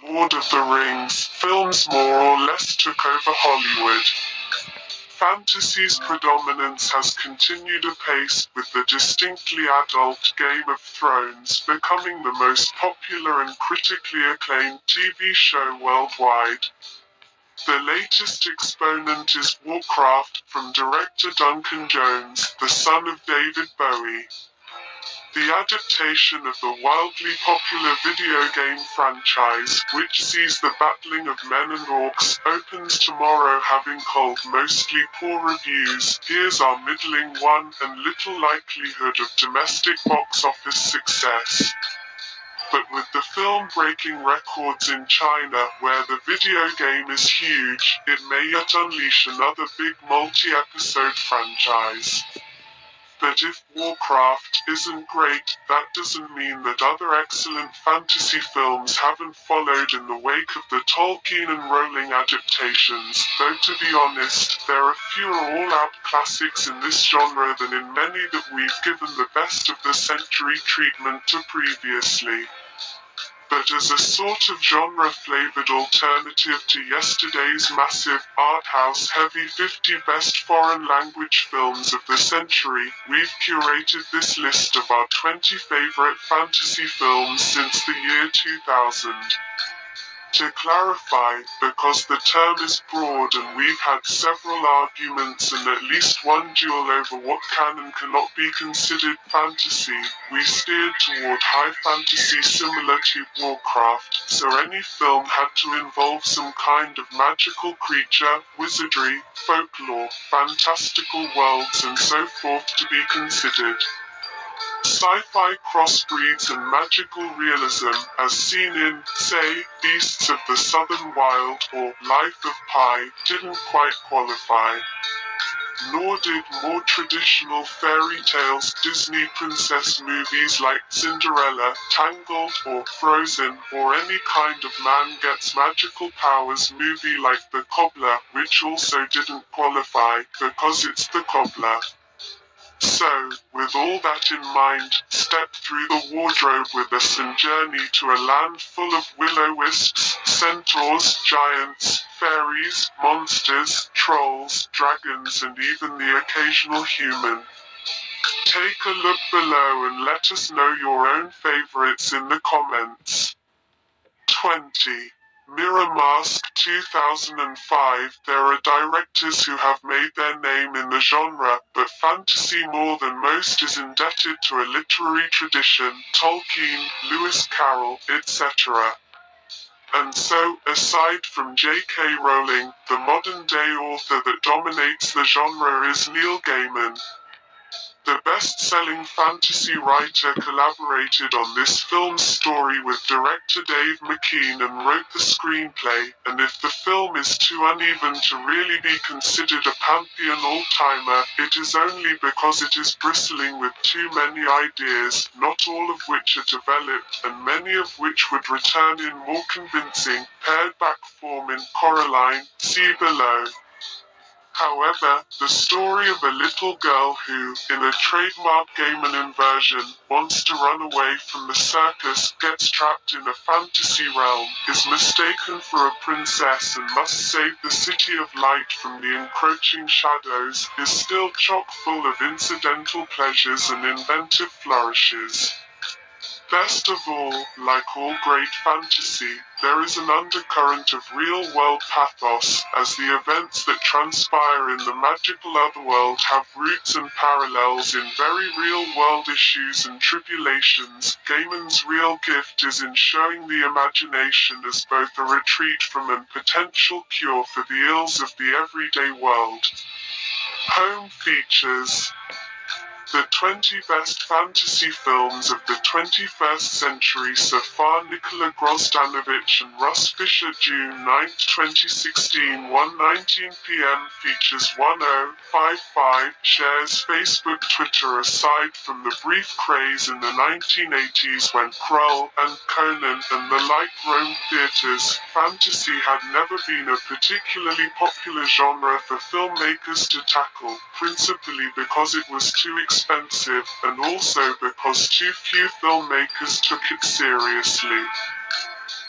Lord of the Rings films more or less took over Hollywood. Fantasy's predominance has continued apace, with the distinctly adult Game of Thrones becoming the most popular and critically acclaimed TV show worldwide. The latest exponent is Warcraft, from director Duncan Jones, the son of David Bowie. The adaptation of the wildly popular video game franchise, which sees the battling of men and orcs, opens tomorrow, having culled mostly poor reviews. Here's our middling one, and little likelihood of domestic box office success. But with the film breaking records in China, where the video game is huge, it may yet unleash another big multi-episode franchise. But if Warcraft isn't great, that doesn't mean that other excellent fantasy films haven't followed in the wake of the Tolkien and Rowling adaptations, though to be honest, there are fewer all-out classics in this genre than in many that we've given the best of the century treatment to previously. But as a sort of genre-flavored alternative to yesterday's massive, art-house-heavy 50 best foreign-language films of the century, we've curated this list of our 20 favorite fantasy films since the year 2000. To clarify, because the term is broad and we've had several arguments and at least one duel over what can and cannot be considered fantasy, we steered toward high fantasy similar to Warcraft, so any film had to involve some kind of magical creature, wizardry, folklore, fantastical worlds and so forth to be considered. Sci-fi crossbreeds and magical realism, as seen in, say, Beasts of the Southern Wild or Life of Pi, didn't quite qualify. Nor did more traditional fairy tales Disney princess movies like Cinderella, Tangled, or Frozen, or any kind of man gets magical powers movie like The Cobbler, which also didn't qualify, because it's The Cobbler. So, with all that in mind, step through the wardrobe with us and journey to a land full of will-o-wisps, centaurs, giants, fairies, monsters, trolls, dragons and even the occasional human. Take a look below and let us know your own favorites in the comments. 20. Mirror Mask 2005. There are directors who have made their name in the genre, but fantasy more than most is indebted to a literary tradition, Tolkien, Lewis Carroll, etc. And so, aside from J.K. Rowling, the modern-day author that dominates the genre is Neil Gaiman. The best-selling fantasy writer collaborated on this film's story with director Dave McKean and wrote the screenplay, and if the film is too uneven to really be considered a pantheon all-timer, it is only because it is bristling with too many ideas, not all of which are developed, and many of which would return in more convincing, pared-back form in Coraline, see below. However, the story of a little girl who, in a trademark Gaiman inversion, wants to run away from the circus, gets trapped in a fantasy realm, is mistaken for a princess and must save the City of Light from the encroaching shadows, is still chock full of incidental pleasures and inventive flourishes. Best of all, like all great fantasy, there is an undercurrent of real-world pathos, as the events that transpire in the magical otherworld have roots and parallels in very real-world issues and tribulations. Gaiman's real gift is in showing the imagination as both a retreat from and potential cure for the ills of the everyday world. Home features. The 20 best fantasy films of the 21st century so far. Nikola Grozdanovich and Russ Fisher. June 9, 2016, 1:19 p.m. Features 1055. Shares Facebook. Twitter. Aside from the brief craze in the 1980s when Krull and Conan and the like roamed theaters, fantasy had never been a particularly popular genre for filmmakers to tackle, principally because it was too expensive, and also because too few filmmakers took it seriously.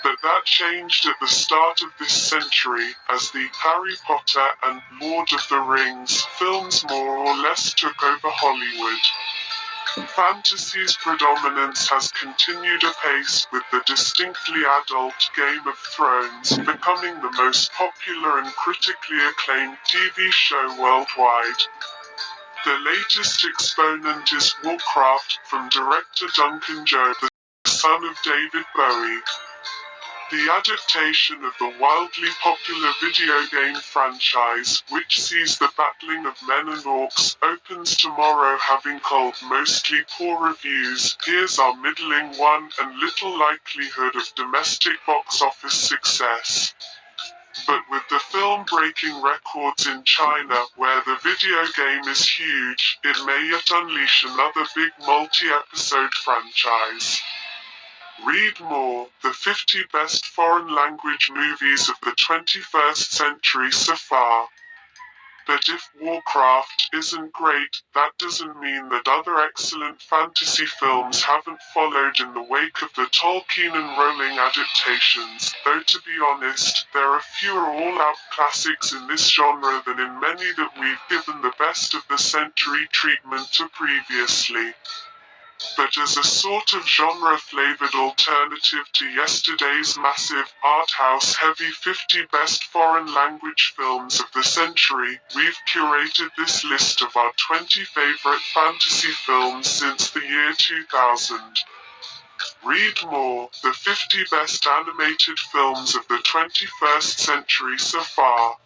But that changed at the start of this century, as the Harry Potter and Lord of the Rings films more or less took over Hollywood. Fantasy's predominance has continued apace, with the distinctly adult Game of Thrones becoming the most popular and critically acclaimed TV show worldwide. The latest exponent is Warcraft, from director Duncan Joe, the son of David Bowie. The adaptation of the wildly popular video game franchise, which sees the battling of men and orcs, opens tomorrow, having culled mostly poor reviews. Here's our middling one, and little likelihood of domestic box office success. But with the film breaking records in China, where the video game is huge, it may yet unleash another big multi-episode franchise. Read more, the 50 best foreign language movies of the 21st century so far. But if Warcraft isn't great, that doesn't mean that other excellent fantasy films haven't followed in the wake of the Tolkien and Rowling adaptations, though to be honest, there are fewer all-out classics in this genre than in many that we've given the best of the century treatment to previously. But as a sort of genre-flavored alternative to yesterday's massive, art-house-heavy 50 best foreign language films of the century, we've curated this list of our 20 favorite fantasy films since the year 2000. Read more, the 50 best animated films of the 21st century so far.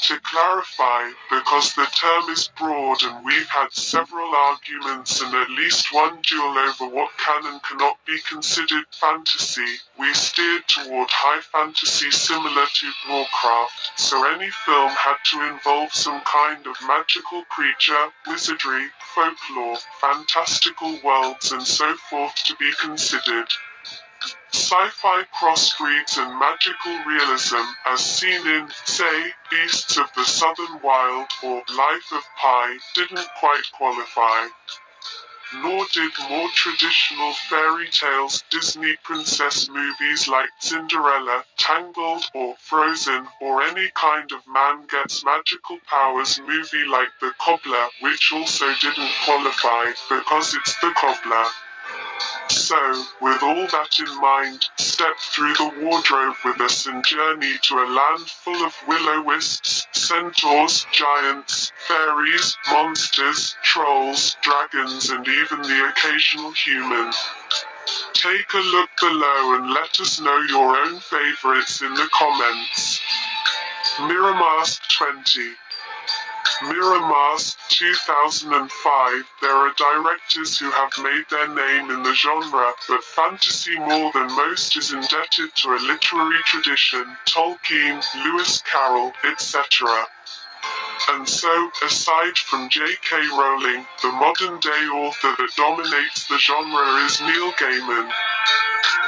To clarify, because the term is broad and we've had several arguments and at least one duel over what can and cannot be considered fantasy, we steered toward high fantasy similar to Warcraft, so any film had to involve some kind of magical creature, wizardry, folklore, fantastical worlds and so forth to be considered. Sci-fi crossbreeds and magical realism, as seen in, say, Beasts of the Southern Wild or Life of Pi, didn't quite qualify. Nor did more traditional fairy tales, Disney princess movies like Cinderella, Tangled, or Frozen, or any kind of man gets magical powers movie like The Cobbler, which also didn't qualify, because it's The Cobbler. So, with all that in mind, step through the wardrobe with us and journey to a land full of will-o-wisps, centaurs, giants, fairies, monsters, trolls, dragons and even the occasional human. Take a look below and let us know your own favorites in the comments. Miramask 20. Miramask 2005. There are directors who have made their name in the genre, but fantasy more than most is indebted to a literary tradition, Tolkien, Lewis Carroll, etc. And so, aside from J.K. Rowling, the modern-day author that dominates the genre is Neil Gaiman.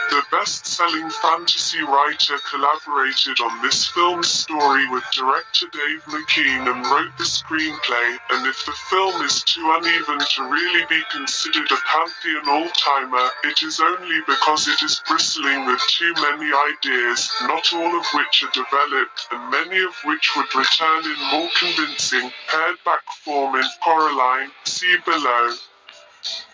The best-selling fantasy writer collaborated on this film's story with director Dave McKean and wrote the screenplay, and if the film is too uneven to really be considered a pantheon all-timer, it is only because it is bristling with too many ideas, not all of which are developed, and many of which would return in more convincing, pared-back form in Coraline, see below.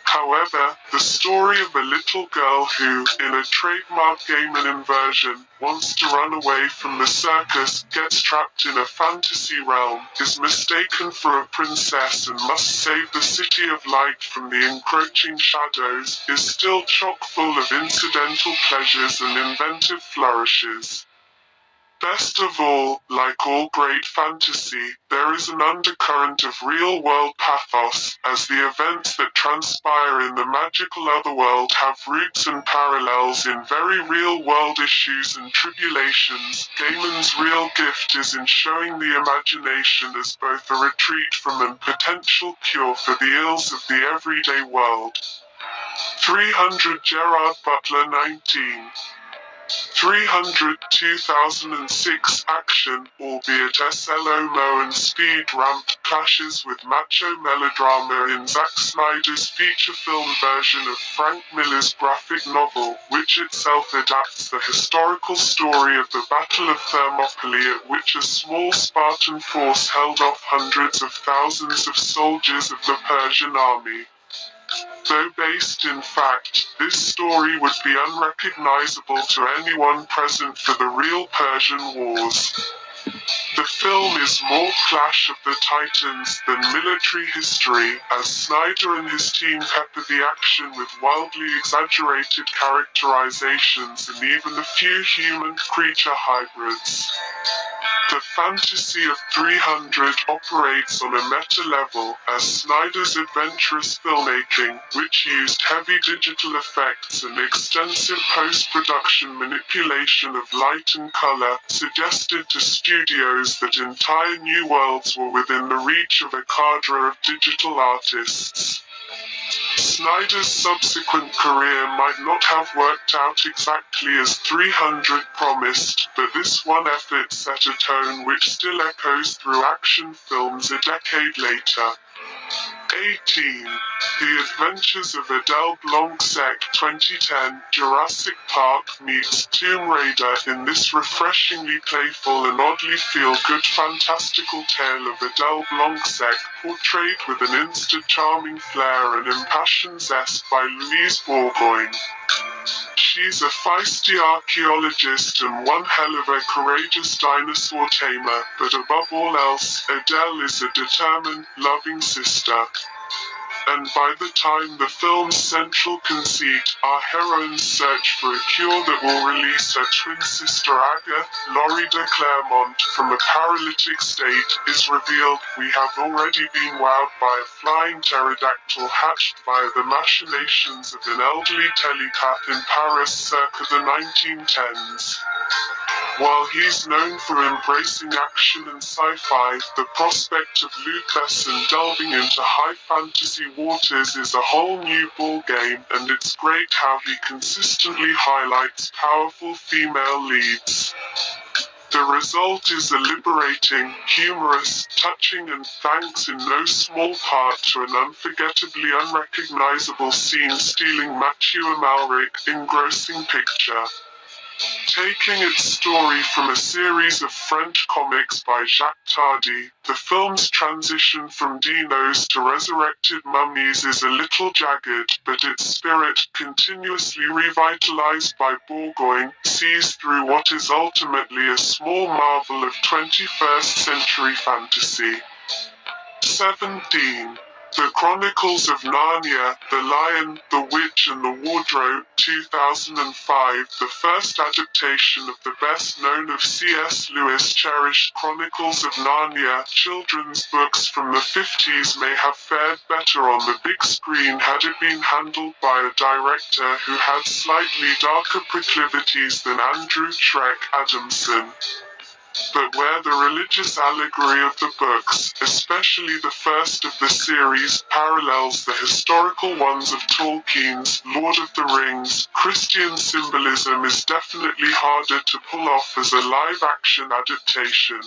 However, the story of a little girl who, in a trademark Gaiman inversion, wants to run away from the circus, gets trapped in a fantasy realm, is mistaken for a princess and must save the City of Light from the encroaching shadows, is still chock full of incidental pleasures and inventive flourishes. Best of all, like all great fantasy, there is an undercurrent of real-world pathos, as the events that transpire in the magical otherworld have roots and parallels in very real-world issues and tribulations. Gaiman's real gift is in showing the imagination as both a retreat from and potential cure for the ills of the everyday world. 300 Gerard Butler 19. 300 2006 action, albeit slow-mo and speed-ramped, clashes with macho melodrama in Zack Snyder's feature film version of Frank Miller's graphic novel, which itself adapts the historical story of the Battle of Thermopylae, at which a small Spartan force held off hundreds of thousands of soldiers of the Persian army. Though based in fact, this story would be unrecognizable to anyone present for the real Persian Wars. The film is more Clash of the Titans than military history, as Snyder and his team pepper the action with wildly exaggerated characterizations and even a few human-creature hybrids. The fantasy of 300 operates on a meta level, as Snyder's adventurous filmmaking, which used heavy digital effects and extensive post-production manipulation of light and color, suggested to studios that entire new worlds were within the reach of a cadre of digital artists. Snyder's subsequent career might not have worked out exactly as 300 promised, but this one effort set a tone which still echoes through action films a decade later. 18. The Adventures of Adele Blanc-Sec 2010, Jurassic Park meets Tomb Raider in this refreshingly playful and oddly feel-good fantastical tale of Adele Blanc-Sec, portrayed with an insta-charming flair and impassioned zest by Louise Bourgoin. She's a feisty archaeologist and one hell of a courageous dinosaur tamer, but above all else, Adele is a determined, loving sister. And by the time the film's central conceit, our heroine's search for a cure that will release her twin sister Agatha, Laurie de Clermont, from a paralytic state, is revealed, we have already been wowed by a flying pterodactyl hatched via the machinations of an elderly telepath in Paris circa the 1910s. While he's known for embracing action and sci-fi, the prospect of Luc Besson delving into high fantasy waters is a whole new ballgame, and it's great how he consistently highlights powerful female leads. The result is a liberating, humorous, touching and thanks in no small part to an unforgettably unrecognizable scene-stealing Mathieu Amalric engrossing picture. Taking its story from a series of French comics by Jacques Tardy, the film's transition from dinos to resurrected mummies is a little jagged, but its spirit, continuously revitalized by Bourgoin, sees through what is ultimately a small marvel of 21st century fantasy. 17. The Chronicles of Narnia, The Lion, the Witch and the Wardrobe, 2005, the first adaptation of the best-known of C.S. Lewis' cherished Chronicles of Narnia children's books from the 50s may have fared better on the big screen had it been handled by a director who had slightly darker proclivities than Andrew Shrek Adamson. But where the religious allegory of the books, especially the first of the series, parallels the historical ones of Tolkien's Lord of the Rings, Christian symbolism is definitely harder to pull off as a live-action adaptation.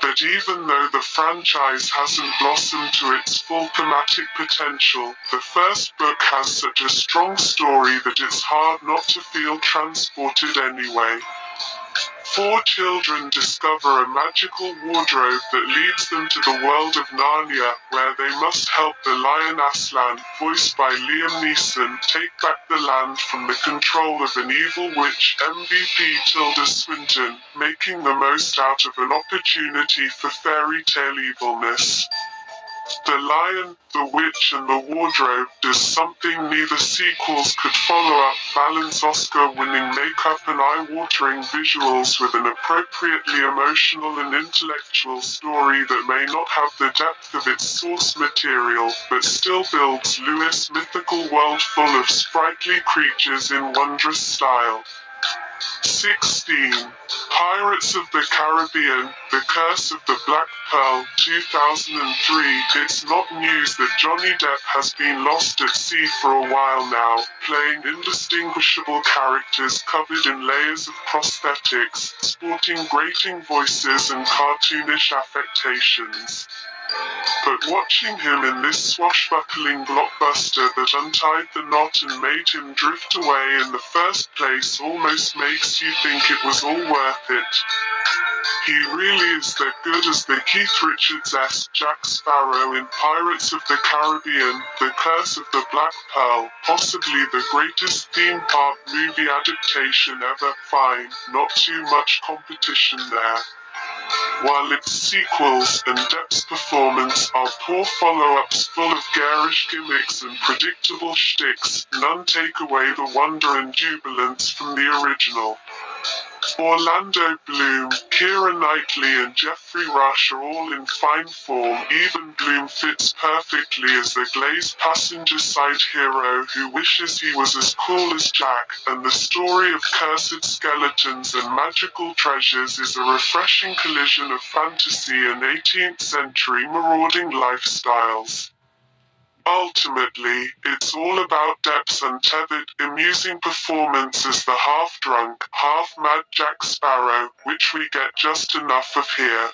But even though the franchise hasn't blossomed to its full thematic potential, the first book has such a strong story that it's hard not to feel transported anyway. Four children discover a magical wardrobe that leads them to the world of Narnia, where they must help the lion Aslan, voiced by Liam Neeson, take back the land from the control of an evil witch, MVP Tilda Swinton, making the most out of an opportunity for fairy tale evilness. The Lion, the Witch and the Wardrobe does something neither sequels could follow up, balance Oscar-winning makeup and eye-watering visuals with an appropriately emotional and intellectual story that may not have the depth of its source material, but still builds Lewis' mythical world full of sprightly creatures in wondrous style. 16. Pirates of the Caribbean, The Curse of the Black Pearl, 2003. It's not news that Johnny Depp has been lost at sea for a while now, playing indistinguishable characters covered in layers of prosthetics, sporting grating voices and cartoonish affectations. But watching him in this swashbuckling blockbuster that untied the knot and made him drift away in the first place almost makes you think it was all worth it. He really is that good as the Keith Richards-esque Jack Sparrow in Pirates of the Caribbean, The Curse of the Black Pearl, possibly the greatest theme park movie adaptation ever. Fine, not too much competition there. While its sequels and Depp's performance are poor follow-ups full of garish gimmicks and predictable shticks, none take away the wonder and jubilance from the original. Orlando Bloom, Keira Knightley and Jeffrey Rush are all in fine form. Even Bloom fits perfectly as the glazed passenger side hero who wishes he was as cool as Jack, and the story of cursed skeletons and magical treasures is a refreshing collision of fantasy and 18th century marauding lifestyles. Ultimately, it's all about Depp's untethered, amusing performance as the half-drunk, half-mad Jack Sparrow, which we get just enough of here.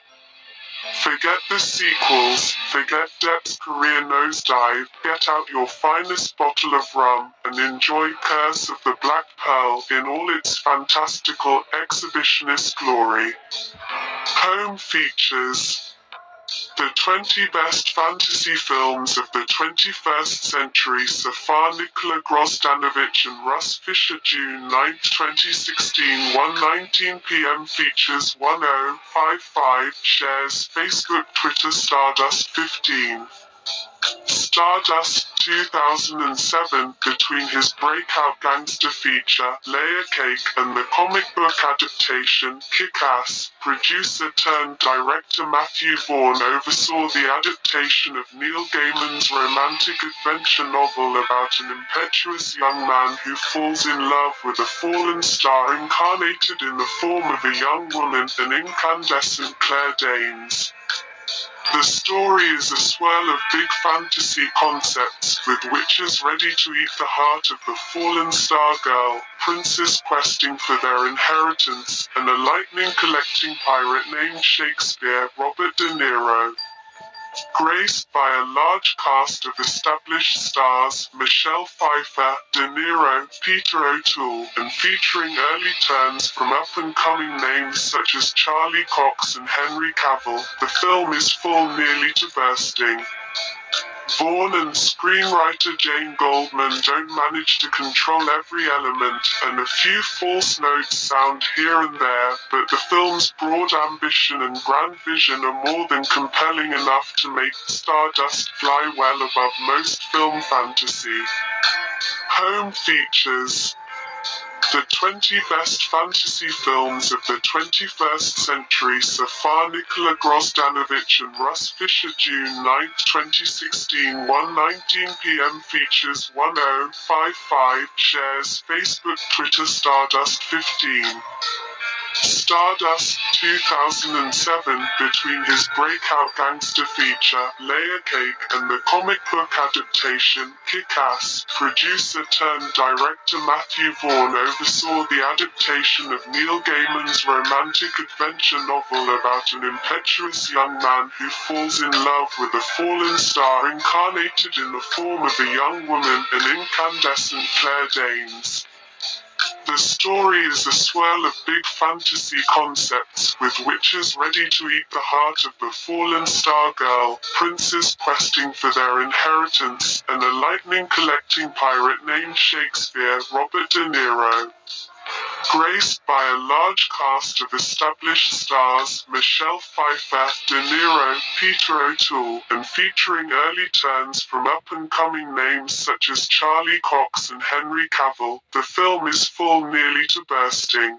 Forget the sequels, forget Depp's career nosedive, get out your finest bottle of rum, and enjoy Curse of the Black Pearl in all its fantastical, exhibitionist glory. Home features. The 20 best fantasy films of the 21st century so far. Nicola Grosdanovich and Russ Fisher. June 9, 2016. 1:19 p.m. Features 1055. Shares Facebook, Twitter. Stardust 15. Stardust 2007. Between his breakout gangster feature, Layer Cake, and the comic book adaptation, Kick-Ass, producer-turned-director Matthew Vaughn oversaw the adaptation of Neil Gaiman's romantic adventure novel about an impetuous young man who falls in love with a fallen star incarnated in the form of a young woman, an incandescent Claire Danes. The story is a swirl of big fantasy concepts, with witches ready to eat the heart of the fallen star girl, princes questing for their inheritance, and a lightning-collecting pirate named Shakespeare, Robert De Niro. Graced by a large cast of established stars, Michelle Pfeiffer, De Niro, Peter O'Toole, and featuring early turns from up-and-coming names such as Charlie Cox and Henry Cavill, the film is full nearly to bursting. Vaughn and screenwriter Jane Goldman don't manage to control every element, and a few false notes sound here and there, but the film's broad ambition and grand vision are more than compelling enough to make Stardust fly well above most film fantasy. Home features. The 20 best fantasy films of the 21st century so far. Nicola Grosdanovich and Russ Fisher. June 9, 2016. 1:19 p.m. Features 1055. Shares Facebook, Twitter. Stardust 15. Stardust 2007. Between his breakout gangster feature, Layer Cake, and the comic book adaptation, Kick-Ass, producer-turned-director Matthew Vaughn oversaw the adaptation of Neil Gaiman's romantic adventure novel about an impetuous young man who falls in love with a fallen star incarnated in the form of a young woman, an incandescent Claire Danes. The story is a swirl of big fantasy concepts, with witches ready to eat the heart of the fallen star girl, princes questing for their inheritance, and a lightning-collecting pirate named Shakespeare, Robert De Niro. Graced by a large cast of established stars, Michelle Pfeiffer, De Niro, Peter O'Toole, and featuring early turns from up-and-coming names such as Charlie Cox and Henry Cavill, the film is full nearly to bursting.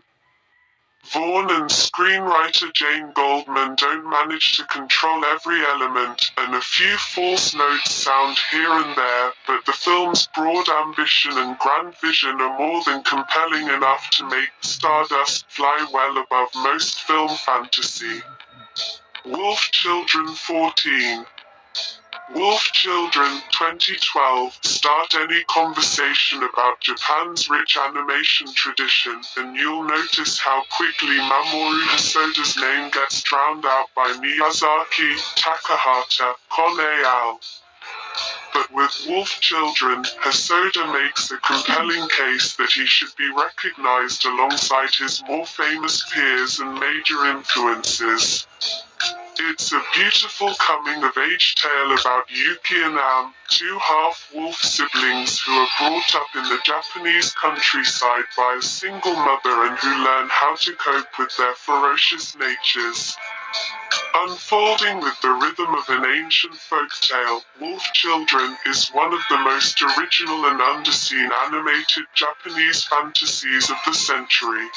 Vaughn and screenwriter Jane Goldman don't manage to control every element, and a few false notes sound here and there, but the film's broad ambition and grand vision are more than compelling enough to make Stardust fly well above most film fantasy. Wolf Children 14. Wolf Children 2012 start any conversation about Japan's rich animation tradition, and you'll notice how quickly Mamoru Hosoda's name gets drowned out by Miyazaki, Takahata, Kon et But with Wolf Children, Hosoda makes a compelling case that he should be recognized alongside his more famous peers and major influences. It's a beautiful coming-of-age tale about Yuki and Am, two half-wolf siblings who are brought up in the Japanese countryside by a single mother and who learn how to cope with their ferocious natures. Unfolding with the rhythm of an ancient folk tale, Wolf Children is one of the most original and underseen animated Japanese fantasies of the century.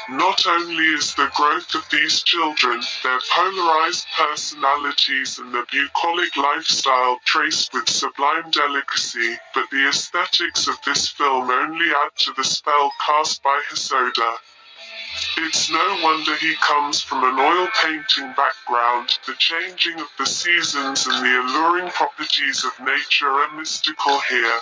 Not only is the growth of these children, their polarized personalities and their bucolic lifestyle traced with sublime delicacy, but the aesthetics of this film only add to the spell cast by Hosoda. It's no wonder he comes from an oil painting background. The changing of the seasons and the alluring properties of nature are mystical here.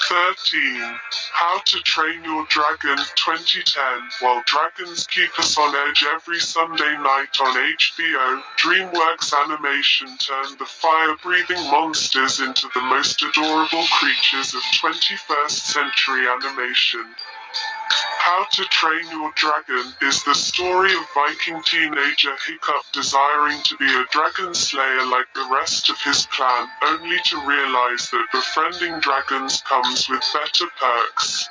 13. How to Train Your Dragon 2010. While dragons keep us on edge every Sunday night on HBO, DreamWorks Animation turned the fire-breathing monsters into the most adorable creatures of 21st century animation. How to Train Your Dragon is the story of Viking teenager Hiccup desiring to be a dragon slayer like the rest of his clan, only to realize that befriending dragons comes with better perks.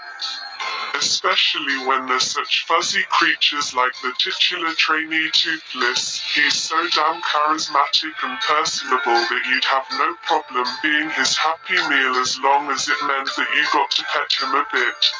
Especially when they're such fuzzy creatures like the titular trainee Toothless, he's so damn charismatic and personable that you'd have no problem being his happy meal as long as it meant that you got to pet him a bit.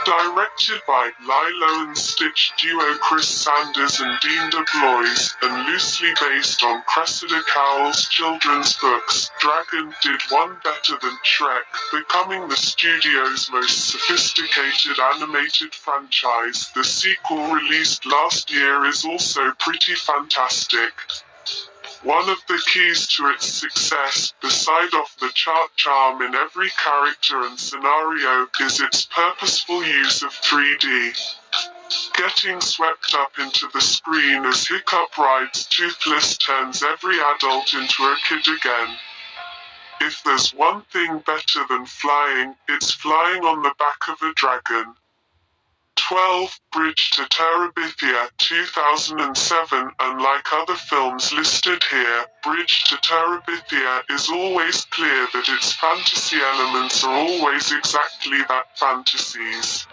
Directed by Lilo and Stitch duo Chris Sanders and Dean DeBlois, and loosely based on Cressida Cowell's children's books, Dragon did one better than Shrek, becoming the studio's most sophisticated animated franchise. The sequel released last year is also pretty fantastic. One of the keys to its success, beside off-the-chart charm in every character and scenario, is its purposeful use of 3D. Getting swept up into the screen as Hiccup rides Toothless turns every adult into a kid again. If there's one thing better than flying, it's flying on the back of a dragon. 12. Bridge to Terabithia 2007. Unlike other films listed here, Bridge to Terabithia is always clear that its fantasy elements are always exactly that, fantasies.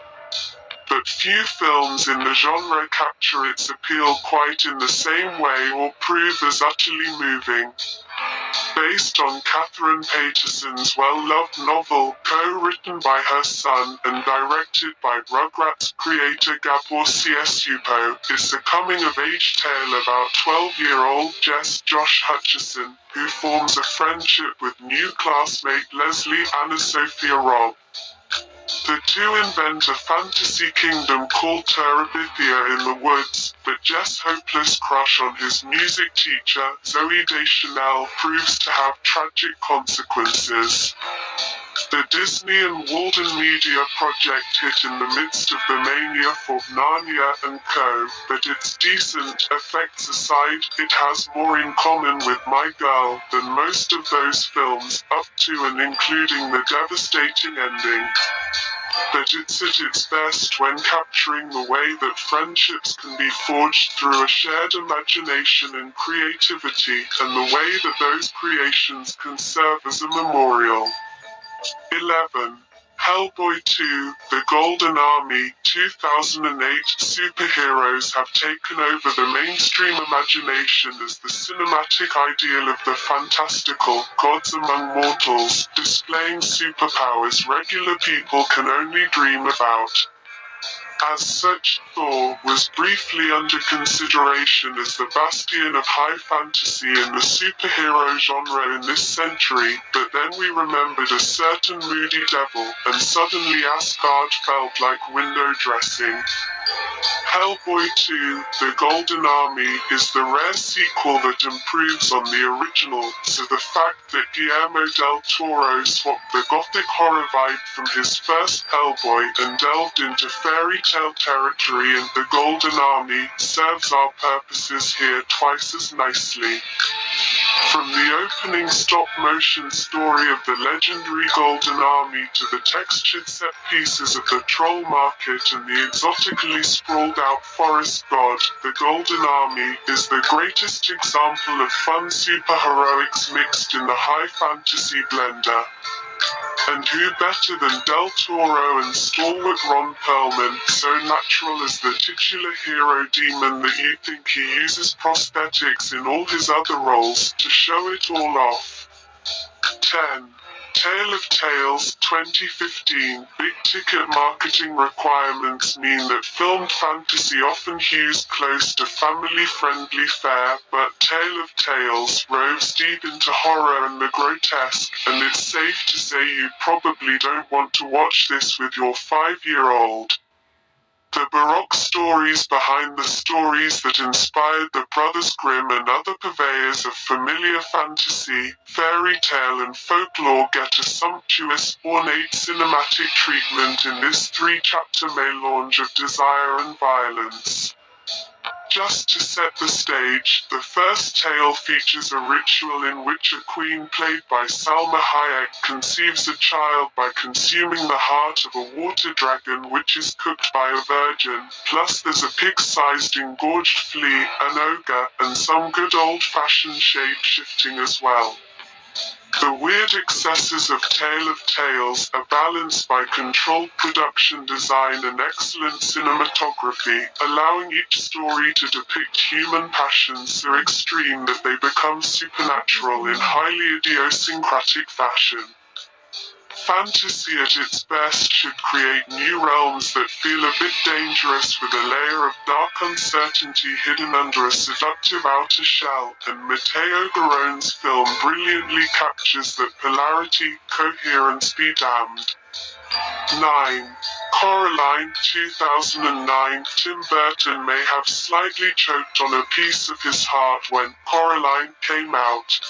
But few films in the genre capture its appeal quite in the same way or prove as utterly moving. Based on Catherine Paterson's well-loved novel, co-written by her son and directed by Rugrats creator Gabor Csupo, it's a coming-of-age tale about 12-year-old Jess Josh Hutcherson, who forms a friendship with new classmate Leslie Anna Sophia Robb. The two invent a fantasy kingdom called Terabithia in the woods, but Jess' hopeless crush on his music teacher, Zooey Deschanel, proves to have tragic consequences. The Disney and Walden Media project hit in the midst of the mania for Narnia and Co., but its decent effects aside, it has more in common with My Girl than most of those films, up to and including the devastating ending. But it's at its best when capturing the way that friendships can be forged through a shared imagination and creativity, and the way that those creations can serve as a memorial. 11. Hellboy 2, The Golden Army 2008. Superheroes have taken over the mainstream imagination as the cinematic ideal of the fantastical, gods among mortals, displaying superpowers regular people can only dream about. As such, Thor was briefly under consideration as the bastion of high fantasy in the superhero genre in this century, but then we remembered a certain moody devil, and suddenly Asgard felt like window dressing. Hellboy 2: The Golden Army is the rare sequel that improves on the original, so the fact that Guillermo del Toro swapped the gothic horror vibe from his first Hellboy and delved into fairy tale territory in The Golden Army serves our purposes here twice as nicely. From the opening stop-motion story of the legendary Golden Army to the textured set pieces of the Troll Market and the exotically sprawled-out forest god, the Golden Army is the greatest example of fun superheroics mixed in the high fantasy blender. And who better than Del Toro and stalwart Ron Perlman, so natural as the titular hero demon that you think he uses prosthetics in all his other roles to show it all off. 10. Tale of Tales 2015. Big-ticket marketing requirements mean that filmed fantasy often hews close to family-friendly fare, but Tale of Tales roves deep into horror and the grotesque, and it's safe to say you probably don't want to watch this with your 5-year-old. The Baroque stories behind the stories that inspired the Brothers Grimm and other purveyors of familiar fantasy, fairy tale and folklore get a sumptuous, ornate cinematic treatment in this 3-chapter melange of desire and violence. Just to set the stage, the first tale features a ritual in which a queen played by Salma Hayek conceives a child by consuming the heart of a water dragon which is cooked by a virgin, plus there's a pig-sized engorged flea, an ogre, and some good old-fashioned shape-shifting as well. The weird excesses of Tale of Tales are balanced by controlled production design and excellent cinematography, allowing each story to depict human passions so extreme that they become supernatural in highly idiosyncratic fashion. Fantasy at its best should create new realms that feel a bit dangerous with a layer of dark uncertainty hidden under a seductive outer shell, and Matteo Garone's film brilliantly captures that polarity, coherence be damned. 9. Coraline 2009. Tim Burton may have slightly choked on a piece of his heart when Coraline came out.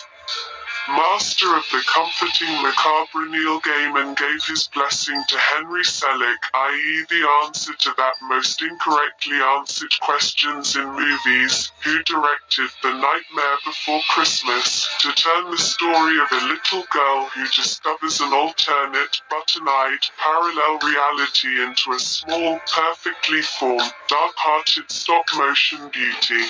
Master of the comforting macabre Neil Gaiman gave his blessing to Henry Selick, i.e. the answer to that most incorrectly answered questions in movies, who directed The Nightmare Before Christmas, to turn the story of a little girl who discovers an alternate, button-eyed, parallel reality into a small, perfectly formed, dark-hearted stop-motion beauty.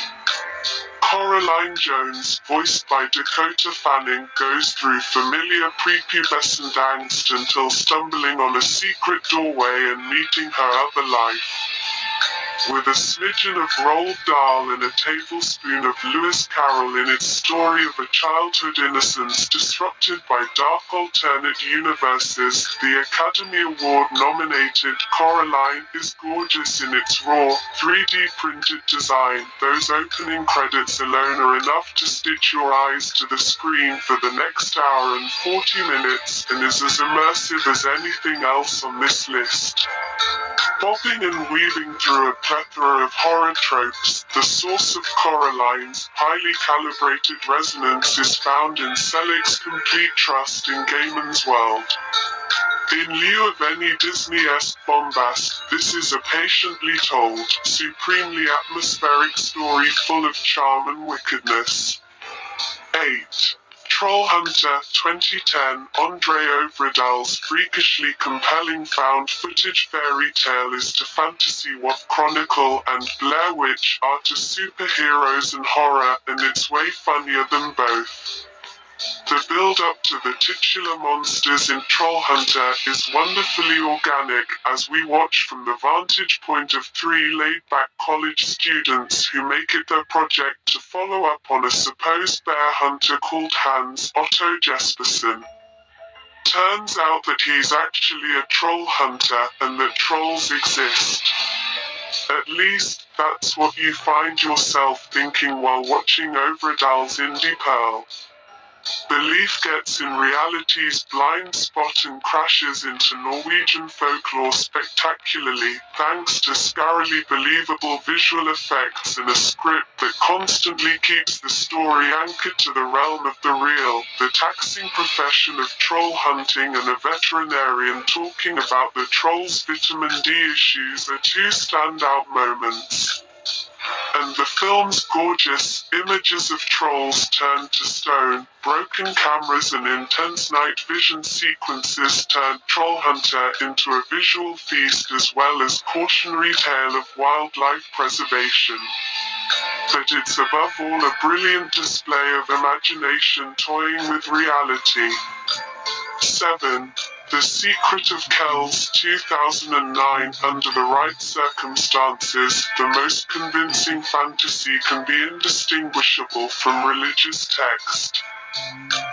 Coraline Jones, voiced by Dakota Fanning, goes through familiar prepubescent angst until stumbling on a secret doorway and meeting her other life. With a smidgen of Roald Dahl and a tablespoon of Lewis Carroll in its story of a childhood innocence disrupted by dark alternate universes, the Academy Award-nominated Coraline is gorgeous in its raw, 3D printed design. Those opening credits alone are enough to stitch your eyes to the screen for the next hour and 40 minutes, and is as immersive as anything else on this list. Bobbing and weaving through a plethora of horror tropes, the source of Coraline's highly calibrated resonance is found in Selick's complete trust in Gaiman's world. In lieu of any Disney-esque bombast, this is a patiently told, supremely atmospheric story full of charm and wickedness. 8. Trollhunter 2010. Andre Ovredal's freakishly compelling found-footage fairy tale is to fantasy what Chronicle and Blair Witch are to superheroes and horror, and it's way funnier than both. The build-up to the titular monsters in Trollhunter is wonderfully organic, as we watch from the vantage point of 3 laid-back college students who make it their project to follow up on a supposed bear hunter called Hans Otto Jespersen. Turns out that he's actually a troll hunter, and that trolls exist. At least, that's what you find yourself thinking while watching Overdal's Indie Pearl. Belief gets in reality's blind spot and crashes into Norwegian folklore spectacularly, thanks to scarily believable visual effects and a script that constantly keeps the story anchored to the realm of the real. The taxing profession of troll hunting and a veterinarian talking about the troll's vitamin D issues are two standout moments. And the film's gorgeous images of trolls turned to stone, broken cameras and intense night vision sequences turned Troll Hunter into a visual feast as well as cautionary tale of wildlife preservation. But it's above all a brilliant display of imagination toying with reality. 7. The Secret of Kells 2009. Under the right circumstances, the most convincing fantasy can be indistinguishable from religious text.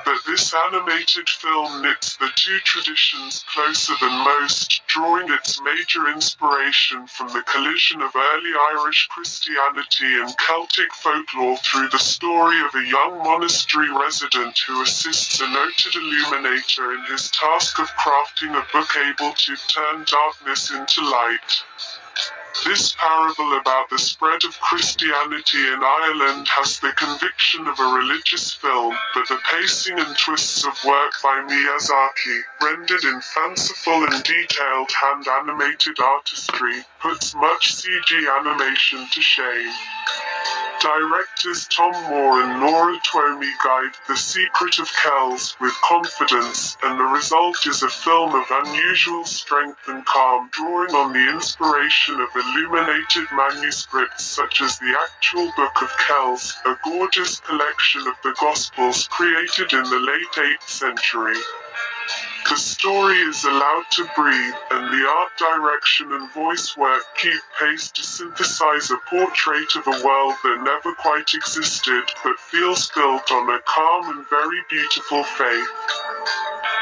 But this animated film knits the two traditions closer than most, drawing its major inspiration from the collision of early Irish Christianity and Celtic folklore through the story of a young monastery resident who assists a noted illuminator in his task of crafting a book able to turn darkness into light. This parable about the spread of Christianity in Ireland has the conviction of a religious film, but the pacing and twists of work by Miyazaki, rendered in fanciful and detailed hand-animated artistry, puts much CG animation to shame. Directors Tom Moore and Nora Twomey guide The Secret of Kells with confidence, and the result is a film of unusual strength and calm, drawing on the inspiration of illuminated manuscripts such as the actual Book of Kells, a gorgeous collection of the Gospels created in the late 8th century. The story is allowed to breathe, and the art direction and voice work keep pace to synthesize a portrait of a world that never quite existed, but feels built on a calm and very beautiful faith.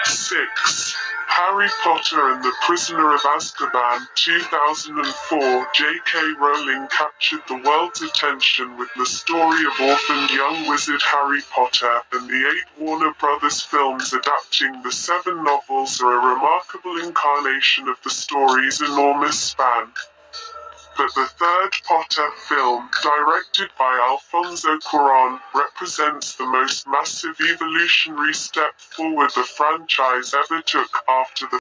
6. Harry Potter and the Prisoner of Azkaban 2004. J.K. Rowling captured the world's attention with the story of orphaned young wizard Harry Potter, and the 8 Warner Brothers films adapting the 7 novels are a remarkable incarnation of the story's enormous span. But the third Potter film, directed by Alfonso Cuarón, represents the most massive evolutionary step forward the franchise ever took after the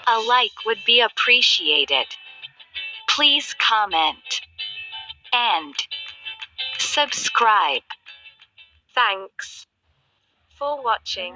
A like would be appreciated. Please comment and subscribe. Thanks for watching.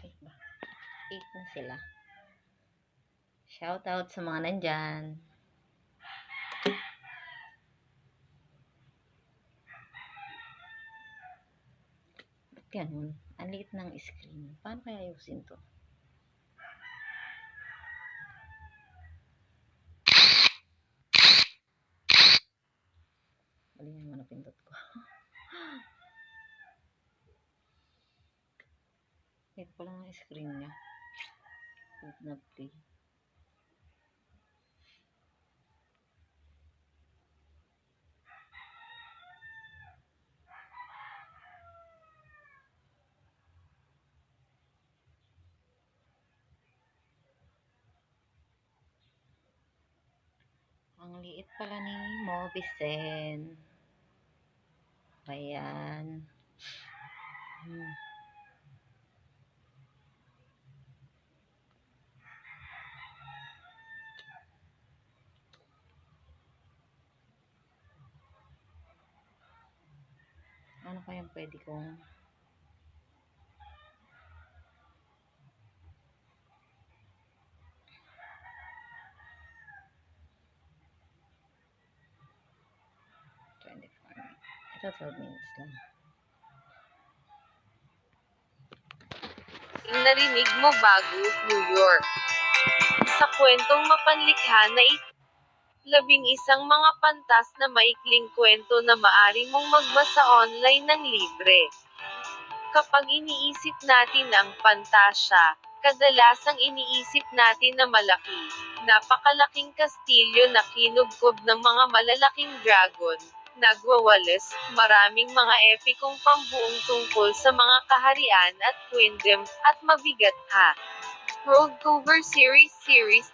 Ay ba? 8 na sila. Shout out sa mga nandyan. Ba't ganun? Ang liit ng screen. Paano kaya ayusin to? Mali naman ang pindot ko. Liit pa lang ang screen niya. Huwag na play. Ang liit pala ni Mobisen. Ayan. Ano kayang pwede kong ito 12 minutes lang. Narinig mo bago, New York. Sa kwentong mapanlikha na ito, 11 mga pantas na maikling kwento na maaari mong magbasa online ng libre. Kapag iniisip natin ang pantasya, kadalasang iniisip natin na malaki, napakalaking kastilyo na kinubkob ng mga malalaking dragon, nagwawalis, maraming mga epikong pambuong tungkol sa mga kaharian at kingdom, at mabigat road cover series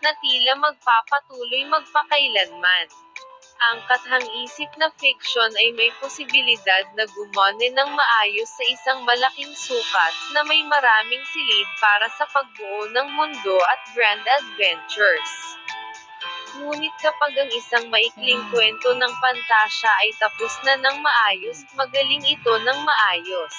na tila magpapatuloy magpakailanman. Ang kathang-isip na fiction ay may posibilidad na gumone ng maayos sa isang malaking sukat na may maraming silid para sa pagbuo ng mundo at grand adventures. Ngunit kapag ang isang maikling kwento ng pantasya ay tapos na ng maayos, magaling ito ng maayos.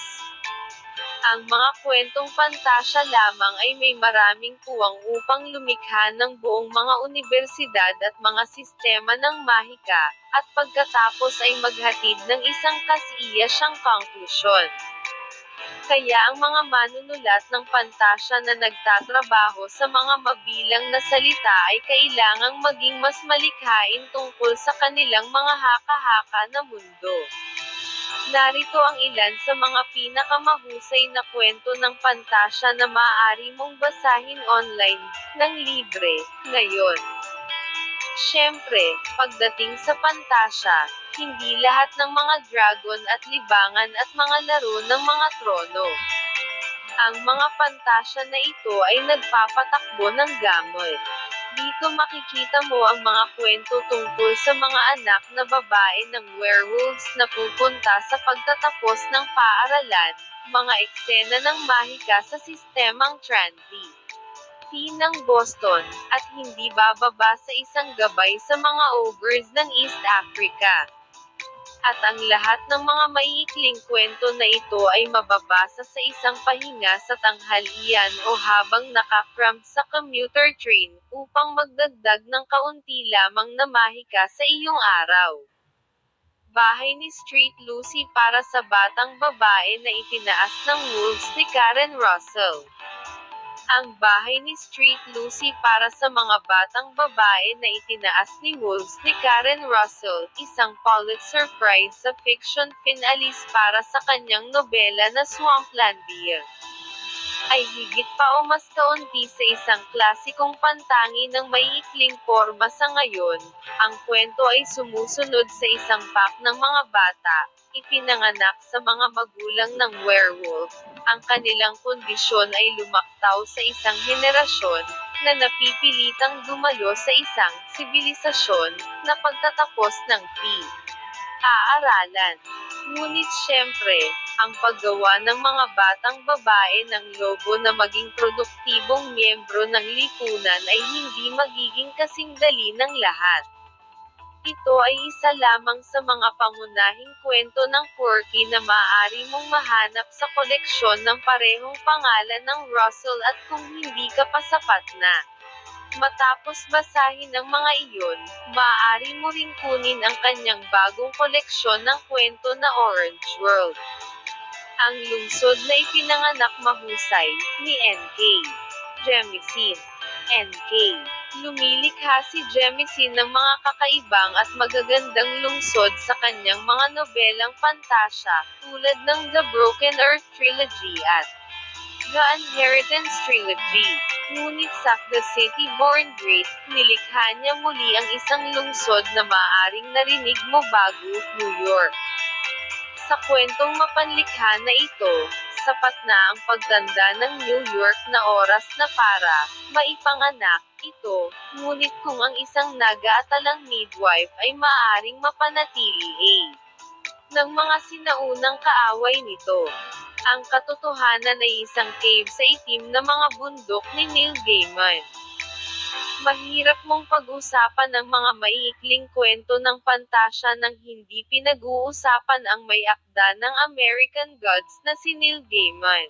Ang mga kwentong pantasya lamang ay may maraming puwang upang lumikha ng buong mga unibersidad at mga sistema ng mahika, at pagkatapos ay maghatid ng isang kasiyasyang konklusyon. Kaya ang mga manunulat ng pantasya na nagtatrabaho sa mga mabilang na salita ay kailangang maging mas malikhain tungkol sa kanilang mga haka-haka na mundo. Narito ang ilan sa mga pinakamahusay na kwento ng pantasya na maaari mong basahin online, ng libre, ngayon. Siyempre, pagdating sa pantasya, hindi lahat ng mga dragon at libangan at mga laro ng mga trono. Ang mga pantasya na ito ay nagpapatakbo ng gamot. Dito makikita mo ang mga kwento tungkol sa mga anak na babae ng werewolves na pupunta sa pagtatapos ng paaralan, mga eksena ng mahika sa sistemang Transi ng Boston, at hindi bababa sa isang gabay sa mga ogres ng East Africa. At ang lahat ng mga maiikling kwento na ito ay mababasa sa isang pahinga sa tanghalian o habang nakakramp sa commuter train, upang magdagdag ng kaunti lamang na mahika sa iyong araw. Bahay ni Street Lucy para sa batang babae na itinaas ng wolves ni Karen Russell. Ang Bahay ni Street Lucy para sa mga batang babae na itinaas ni wolves ni Karen Russell, isang Pulitzer Prize sa fiction finalist para sa kanyang nobela na Swamplandia, ay higit pa o mas kaunti sa isang klasikong pantangi ng maiikling porma sa ngayon. Ang kwento ay sumusunod sa isang pack ng mga bata, ipinanganak sa mga magulang ng werewolf. Ang kanilang kondisyon ay lumaktaw sa isang henerasyon, na napipilitang dumalo sa isang sibilisasyon, na pagtatapos ng aaralan. Ngunit syempre, ang paggawa ng mga batang babae ng lobo na maging produktibong miyembro ng lipunan ay hindi magiging kasing dali ng lahat. Ito ay isa lamang sa mga pangunahing kwento ng quirky na maaari mong mahanap sa koleksyon ng parehong pangalan ng Russell, at kung hindi ka pa sapat na matapos basahin ang mga iyon, maaari mo ring kunin ang kanyang bagong koleksyon ng kwento na Orange World. Ang lungsod na ipinanganak mahusay, ni N.K. Jemisin. N.K. Lumilikha si Jemisin ng mga kakaibang at magagandang lungsod sa kanyang mga nobelang pantasya, tulad ng The Broken Earth Trilogy at The Inheritance Trilogy. Ngunit sa The City Born Great, nilikha niya muli ang isang lungsod na maaaring narinig mo bago, New York. Sa kwentong mapanlikha na ito, sapat na ang pagtanda ng New York na oras na para maipanganak ito, ngunit kung ang isang nag-aatalang midwife ay maaaring mapanatili ng mga sinaunang kaaway nito. Ang katotohanan ay isang cave sa itim na mga bundok ni Neil Gaiman. Mahirap mong pag-usapan ang mga maiikling kwento ng pantasya nang hindi pinag-uusapan ang may akda ng American Gods na si Neil Gaiman.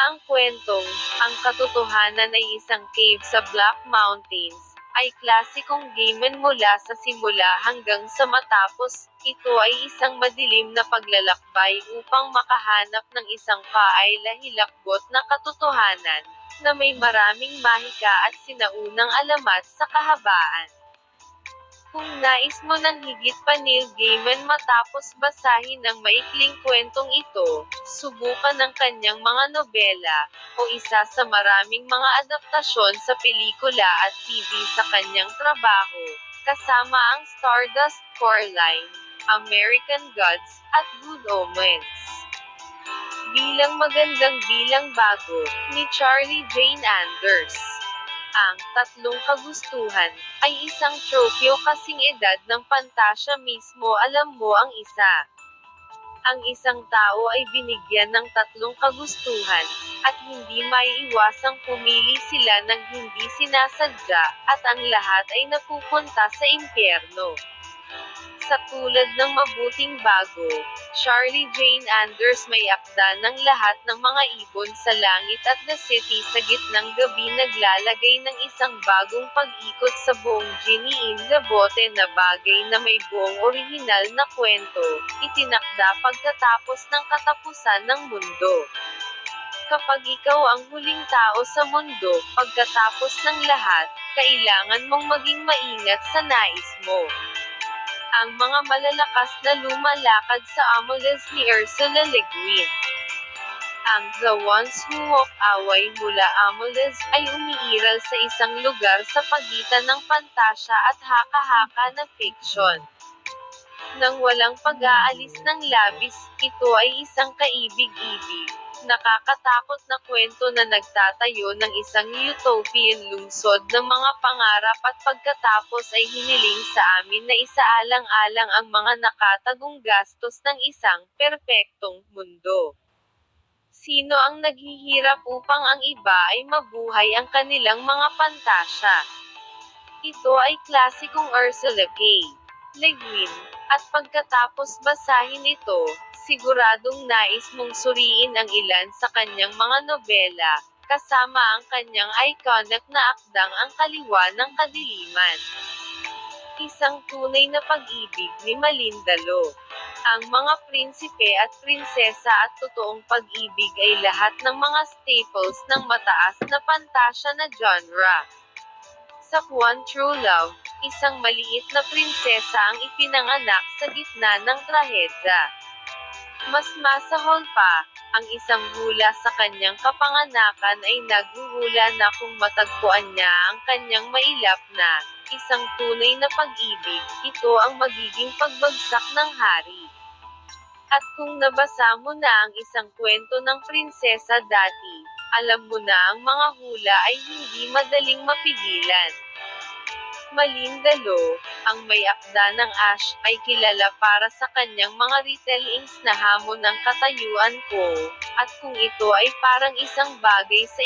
Ang kwentong, ang katotohanan ay isang cave sa Black Mountains, ay klasikong Gaiman mula sa simula hanggang sa matapos. Ito ay isang madilim na paglalakbay upang makahanap ng isang kaila-hilakbot na katotohanan, na may maraming mahika at sinaunang alamat sa kahabaan. Kung nais mo ng higit pa Neil Gaiman matapos basahin ang maikling kwentong ito, subukan ang kanyang mga nobela, o isa sa maraming mga adaptasyon sa pelikula at TV sa kanyang trabaho, kasama ang Stardust, Coraline, American Gods, at Good Omens. Bilang magandang bilang bago, ni Charlie Jane Anders. Ang tatlong kagustuhan ay isang tropyo kasing edad ng pantasya mismo. Alam mo ang isa. Ang isang tao ay binigyan ng tatlong kagustuhan, at hindi maiiwasang pumili sila ng hindi sinasadya, at ang lahat ay napupunta sa impyerno. Sa tulad ng Mabuting Bago, Charlie Jane Anders may akda ng lahat ng mga ibon sa langit at The City sa gitnang gabi naglalagay ng isang bagong pag-ikot sa buong Ginny in the Bote na bagay na may buong orihinal na kwento, itinakda pagkatapos ng katapusan ng mundo. Kapag ikaw ang huling tao sa mundo, pagkatapos ng lahat, kailangan mong maging maingat sa nais mo. Ang mga malalakas na lumalakad sa Amoles ni Ursula Le Guin. Ang The Ones Who Walk Away mula Amoles ay umiiral sa isang lugar sa pagitan ng pantasya at haka-haka na fiction. Nang walang pag-aalis ng labis, ito ay isang kaibig-ibig, nakakatakot na kwento na nagtatayo ng isang utopian lungsod ng mga pangarap at pagkatapos ay hiniling sa amin na isaalang-alang ang mga nakatagong gastos ng isang perpektong mundo. Sino ang naghihirap upang ang iba ay mabuhay ang kanilang mga pantasya? Ito ay klasikong Ursula K. Le Guin, at pagkatapos basahin ito, siguradong nais mong suriin ang ilan sa kanyang mga nobela, kasama ang kanyang iconic na akdang Ang Kaliwa ng Kadiliman. Isang tunay na pag-ibig ni Malinda Lo. Ang mga prinsipe at prinsesa at totoong pag-ibig ay lahat ng mga staples ng mataas na pantasya na genre. Sa One True Love, isang maliit na prinsesa ang ipinanganak sa gitna ng trahedya. Mas masahol pa, ang isang hula sa kanyang kapanganakan ay naghuhula na kung matagpuan niya ang kanyang mailap na, isang tunay na pag-ibig, ito ang magiging pagbagsak ng hari. At kung nabasa mo na ang isang kwento ng prinsesa dati, alam mo na ang mga hula ay hindi madaling mapigilan. Malinda Lo, ang may akda ng Ash, ay kilala para sa kanyang mga retellings na hamon ng katayuan ko, at kung ito ay parang isang bagay sa